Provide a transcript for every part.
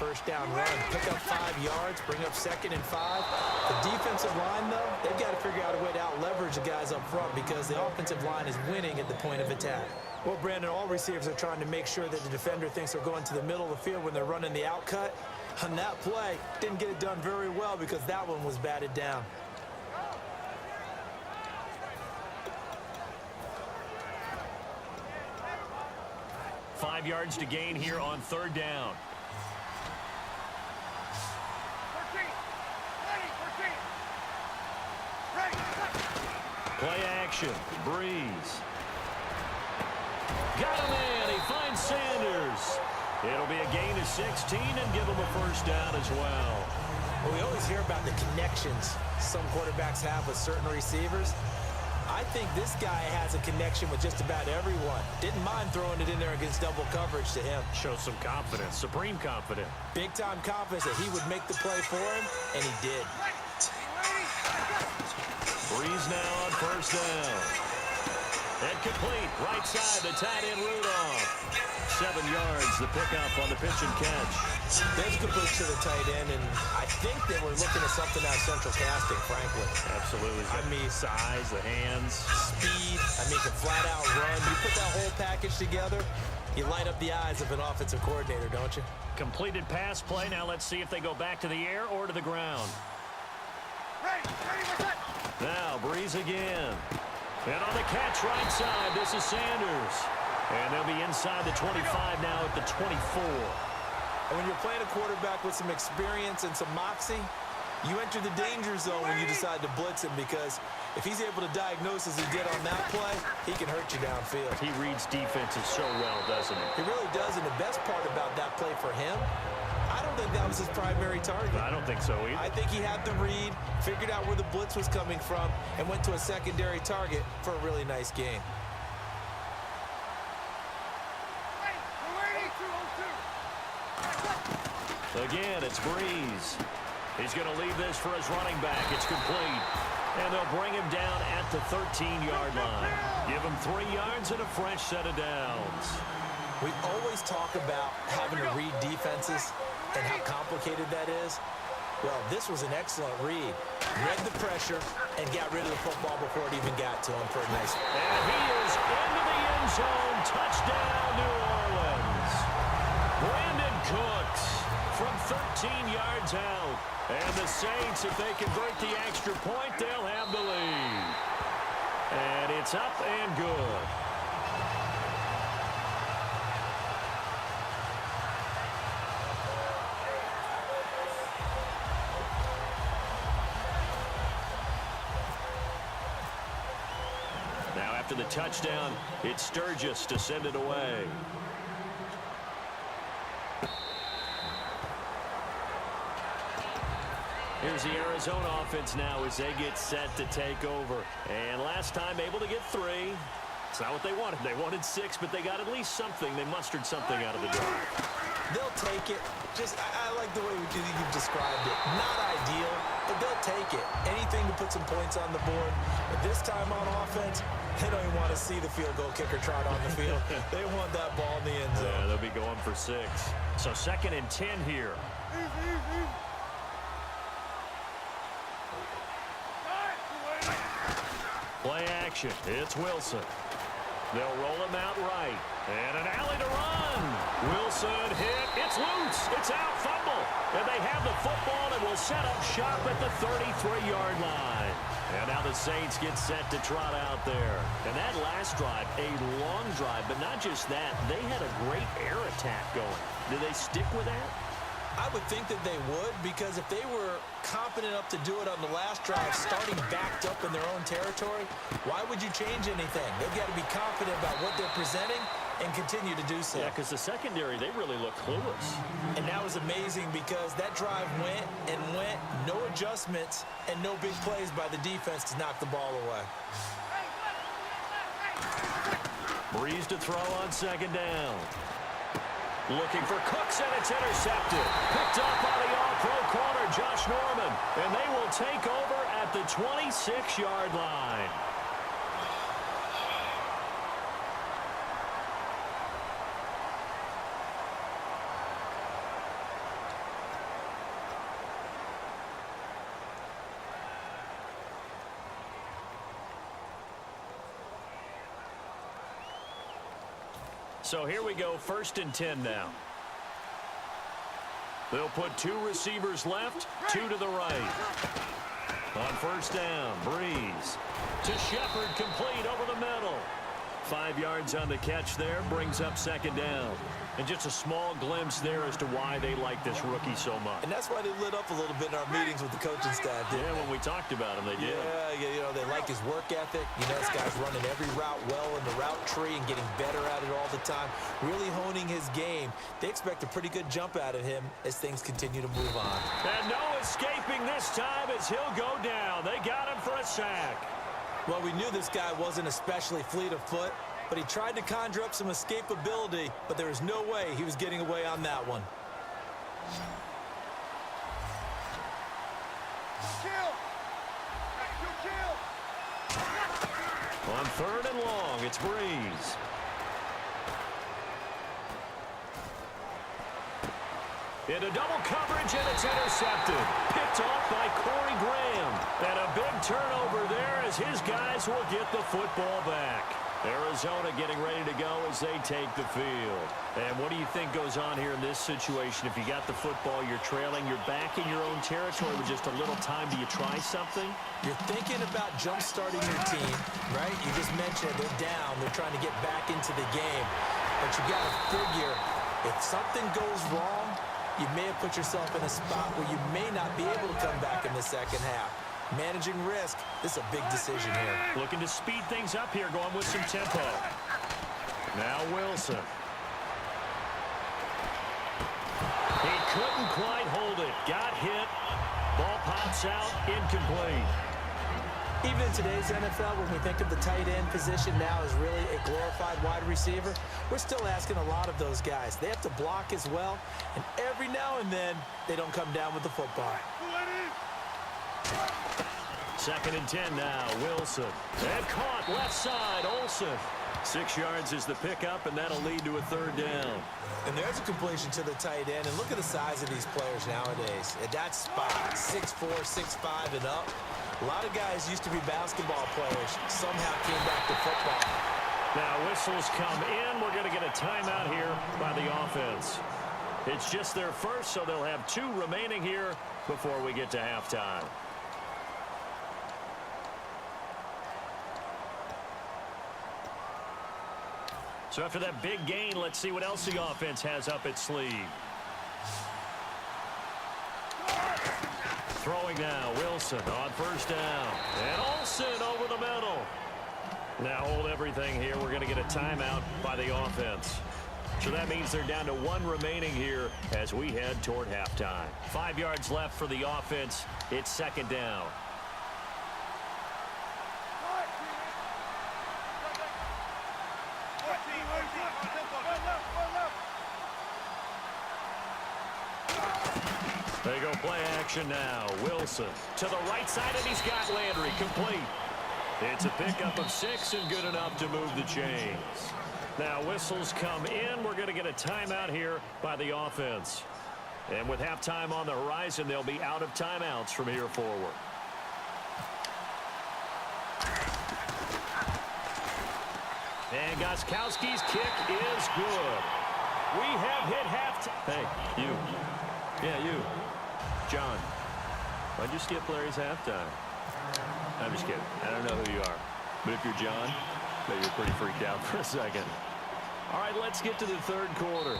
first down run. Pick up 5 yards, bring up 2nd and 5. The defensive line, though, they've got to figure out a way to out-leverage the guys up front because the offensive line is winning at the point of attack. Well, Brandon, all receivers are trying to make sure that the defender thinks they're going to the middle of the field when they're running the out cut. On that play, didn't get it done very well because that one was batted down. Five yards to gain here on 3rd down. 14. Play action. Breeze. Got a man. He finds Sanders. It'll be a gain of 16 and give him a first down as well. Well, we always hear about the connections some quarterbacks have with certain receivers. I think this guy has a connection with just about everyone. Didn't mind throwing it in there against double coverage to him. Shows some confidence, supreme confidence. Big-time confidence that he would make the play for him, and he did. Breeze now on first down. And complete, right side, the tight end Rudolph. 7 yards, the pickup on the pitch and catch. There's complete to the tight end, and I think they were looking at something out of central casting, frankly. Absolutely. I mean, size, the hands. Speed, I mean, can flat out run. You put that whole package together, you light up the eyes of an offensive coordinator, don't you? Completed pass play. Now let's see if they go back to the air or to the ground. Now, Breeze again. And on the catch right side, this is Sanders. And they'll be inside the 25 now at the 24. And when you're playing a quarterback with some experience and some moxie, you enter the danger zone when you decide to blitz him because if he's able to diagnose as he did on that play, he can hurt you downfield. He reads defenses so well, doesn't he? He really does, and the best part about that play for him, I don't think that was his primary target. I don't think so either. I think he had the read, figured out where the blitz was coming from, and went to a secondary target for a really nice game. Again, it's Breeze. He's going to leave this for his running back. It's complete. And they'll bring him down at the 13-yard line. Give him 3 yards and a fresh set of downs. We always talk about having to read defenses and how complicated that is. Well, this was an excellent read. Read the pressure and got rid of the football before it even got to him for a nice. And he is into the end zone. Touchdown, New Orleans. Brandon Cooks from 13 yards out. And the Saints, if they convert the extra point, they'll have the lead. And it's up and good. Now after the touchdown, it's Sturgis to send it away. Here's the Arizona offense now as they get set to take over. And last time able to get 3. It's not what they wanted. They wanted 6, but they got at least something. They mustered something out of the drive. They'll take it. I like the way you've described it. Not ideal, but they'll take it. Anything to put some points on the board. But this time on offense, they don't even want to see the field goal kicker trot on the field. They want that ball in the end zone. Yeah, they'll be going for 6. So 2nd and 10 here. Play action. It's Wilson. They'll roll him out right. And an alley to run. Wilson hit. It's loose. It's out. Fumble. And they have the football and will set up shop at the 33-yard line. And now the Saints get set to trot out there. And that last drive, a long drive, but not just that. They had a great air attack going. Do they stick with that? I would think that they would, because if they were confident enough to do it on the last drive, starting backed up in their own territory, why would you change anything? They've got to be confident about what they're presenting and continue to do so. Yeah, because the secondary, they really look clueless. And that was amazing because that drive went and went, no adjustments, and no big plays by the defense to knock the ball away. Breeze to throw on 2nd down. Looking for Cooks, and it's intercepted. Picked up by the all-pro corner, Josh Norman. And they will take over at the 26-yard line. So here we go, 1st and 10 now. They'll put 2 receivers left, 2 to the right. On 1st down, Breeze to Shepard, complete over the middle. 5 yards on the catch there, brings up 2nd down. And just a small glimpse there as to why they like this rookie so much. And that's why they lit up a little bit in our meetings with the coaching staff, didn't they? When we talked about him, they did. Yeah, you know, they like his work ethic. You know, this guy's running every route well in the route tree and getting better at it all the time, really honing his game. They expect a pretty good jump out of him as things continue to move on. And no escaping this time as he'll go down. They got him for a sack. Well, we knew this guy wasn't especially fleet of foot, but he tried to conjure up some escapability, but there was no way he was getting away on that one. On 3rd and long, it's Breeze. Into double coverage, and it's intercepted. Picked off by Corey Graham. And a big turnover there as his guys will get the football back. Arizona getting ready to go as they take the field. And what do you think goes on here in this situation? If you got the football, you're trailing, you're back in your own territory with just a little time. Do you try something? You're thinking about jump-starting your team, right? You just mentioned they're down. They're trying to get back into the game. But you got to figure, if something goes wrong, you may have put yourself in a spot where you may not be able to come back in the second half. Managing risk, this is a big decision here. Looking to speed things up here, going with some tempo. Now Wilson. He couldn't quite hold it. Got hit. Ball pops out, incomplete. Even in today's NFL, when we think of the tight end position now as really a glorified wide receiver, we're still asking a lot of those guys. They have to block as well, and every now and then, they don't come down with the football. 2nd and 10 now, Wilson. And caught left side, Olsen. 6 yards is the pickup, and that'll lead to a 3rd down. And there's a completion to the tight end, and look at the size of these players nowadays. At that spot, 6'4", 6'5", and up. A lot of guys used to be basketball players, somehow came back to football. Now whistles come in. We're going to get a timeout here by the offense. It's just their first, so they'll have 2 remaining here before we get to halftime. So after that big gain, let's see what else the offense has up its sleeve. Throwing now, Wilson on 1st down. And Olsen over the middle. Now hold everything here. We're going to get a timeout by the offense. So that means they're down to 1 remaining here as we head toward halftime. 5 yards left for the offense. It's 2nd down. They go play action now. Wilson to the right side, and he's got Landry complete. It's a pickup of 6 and good enough to move the chains. Now whistles come in. We're going to get a timeout here by the offense. And with halftime on the horizon, they'll be out of timeouts from here forward. And Gostkowski's kick is good. We have hit halftime. Hey, you. Yeah, you. John, why'd you skip Larry's halftime? I'm just kidding. I don't know who you are. But if you're John, maybe you're pretty freaked out for a second. All right, let's get to the 3rd quarter.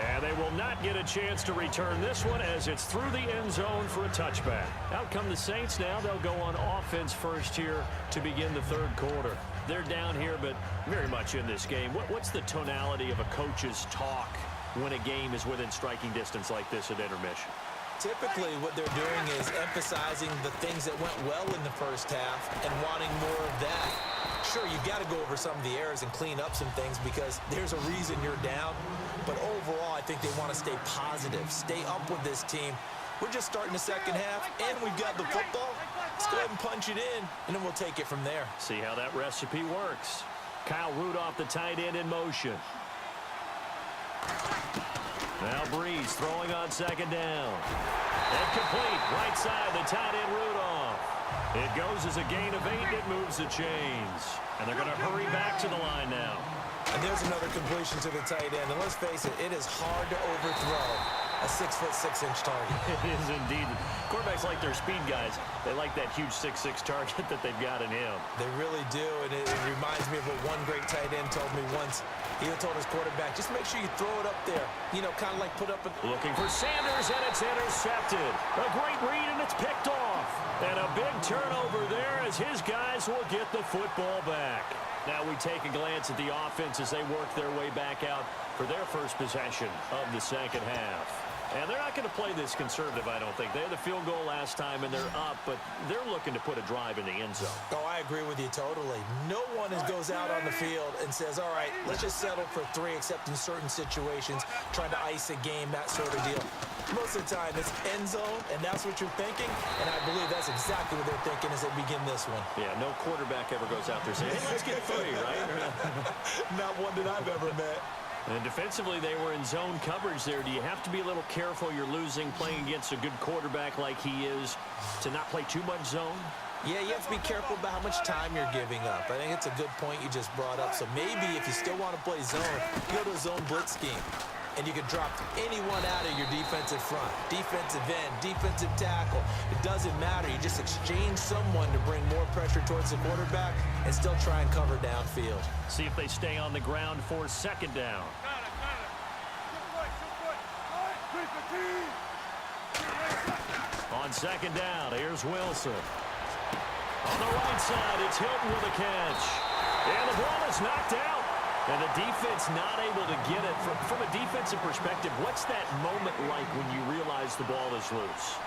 And they will not get a chance to return this one as it's through the end zone for a touchback. Out come the Saints now. They'll go on offense first here to begin the 3rd quarter. They're down here, but very much in this game. What's the tonality of a coach's talk when a game is within striking distance like this at intermission? Typically, what they're doing is emphasizing the things that went well in the first half and wanting more of that. Sure, you've got to go over some of the errors and clean up some things because there's a reason you're down. But overall, I think they want to stay positive, stay up with this team. We're just starting the second half, and we've got the football. Let's go ahead and punch it in, and then we'll take it from there. See how that recipe works. Kyle Rudolph, the tight end, in motion. Now Breeze throwing on 2nd down. And complete. Right side, the tight end Rudolph. It goes as a gain of 8. It moves the chains. And they're going to hurry back to the line now. And there's another completion to the tight end. And let's face it, it is hard to overthrow a 6'6" target. It is indeed. Quarterbacks like their speed guys. They like that huge 6'6" target that they've got in him. They really do, and it reminds me of what one great tight end told me once. He told his quarterback, just make sure you throw it up there. You know, kind of like put up a... Looking for Sanders, and it's intercepted. A great read, and it's picked off. And a big turnover there as his guys will get the football back. Now we take a glance at the offense as they work their way back out for their first possession of the second half. And they're not going to play this conservative, I don't think. They had the field goal last time, and they're up, but they're looking to put a drive in the end zone. Oh, I agree with you totally. No one goes out on the field and says, all right, let's just settle for 3, except in certain situations, trying to ice a game, that sort of deal. Most of the time, it's end zone, and that's what you're thinking, and I believe that's exactly what they're thinking as they begin this one. Yeah, no quarterback ever goes out there saying, hey, let's get 3, right? Not one that I've ever met. And defensively, they were in zone coverage there. Do you have to be a little careful? You're losing playing against a good quarterback like he is to not play too much zone? Yeah, you have to be careful about how much time you're giving up. I think it's a good point you just brought up. So maybe if you still want to play zone, go to a zone blitz scheme. And you can drop anyone out of your defensive front. Defensive end, defensive tackle. It doesn't matter. You just exchange someone to bring more pressure towards the quarterback and still try and cover downfield. See if they stay on the ground for second down. On second down, here's Wilson. On the right side, it's Hilton with a catch. And the ball is knocked out. And the defense not able to get it. From a defensive perspective, what's that moment like when you realize the ball is loose?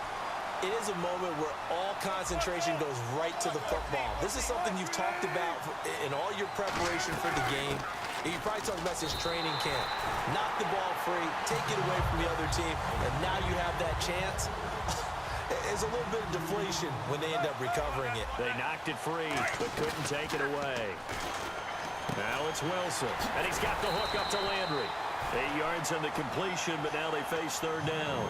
It is a moment where all concentration goes right to the football. This is something you've talked about in all your preparation for the game. You probably talked about this training camp. Knock the ball free, take it away from the other team, and now you have that chance. There's a little bit of deflation when they end up recovering it. They knocked it free, but couldn't take it away. Now it's Wilson, and he's got the hook up to Landry. 8 yards on the completion, but now they face third down.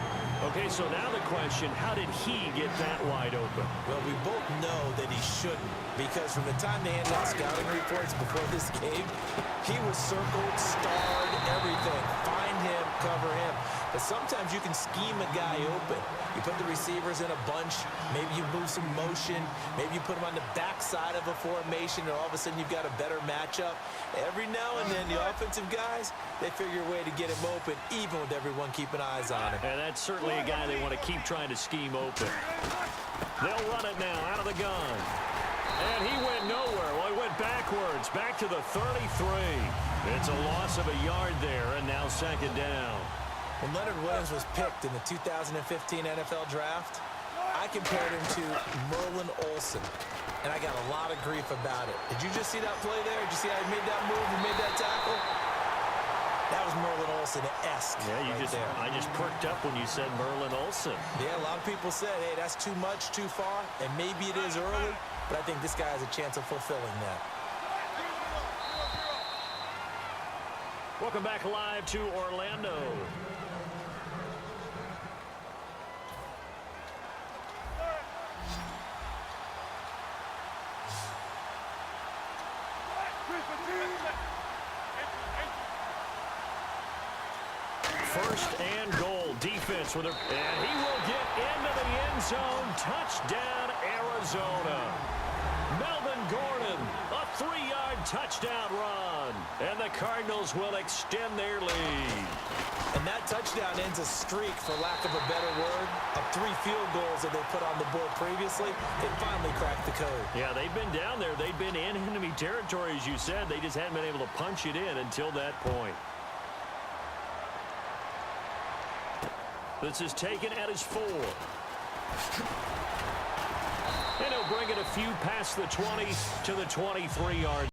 Okay, so now the question, how did he get that wide open? Well, we both know that he shouldn't, because from the time they handed out scouting reports before this game, he was circled, starred, everything. Find him, cover him. But sometimes you can scheme a guy open. You put the receivers in a bunch. Maybe you move some motion. Maybe you put them on the backside of a formation, and all of a sudden you've got a better matchup. Every now and then, the offensive guys, they figure a way to get him open, even with everyone keeping eyes on him. And that's certainly a guy they want to keep trying to scheme open. They'll run it now out of the gun. And he went nowhere. Well, he went backwards, back to the 33. It's a loss of a yard there, and now second down. When Leonard Williams was picked in the 2015 NFL Draft, I compared him to Merlin Olsen, and I got a lot of grief about it. Did you just see that play there? Did you see how he made that move and made that tackle? That was Merlin Olsen-esque. Yeah, I just perked up when you said Merlin Olsen. Yeah, a lot of people said, hey, that's too much, too far, and maybe it is early, but I think this guy has a chance of fulfilling that. Welcome back live to Orlando. First and goal, defense with a... And he will get into the end zone. Touchdown, Arizona. Melvin Gordon, a 3-yard touchdown run. And the Cardinals will extend their lead. And that touchdown ends a streak, for lack of a better word, of 3 field goals that they put on the board previously. They finally cracked the code. Yeah, they've been down there. They've been in enemy territory, as you said. They just hadn't been able to punch it in until that point. This is taken at his 4. And he'll bring it a few past the 20 to the 23-yard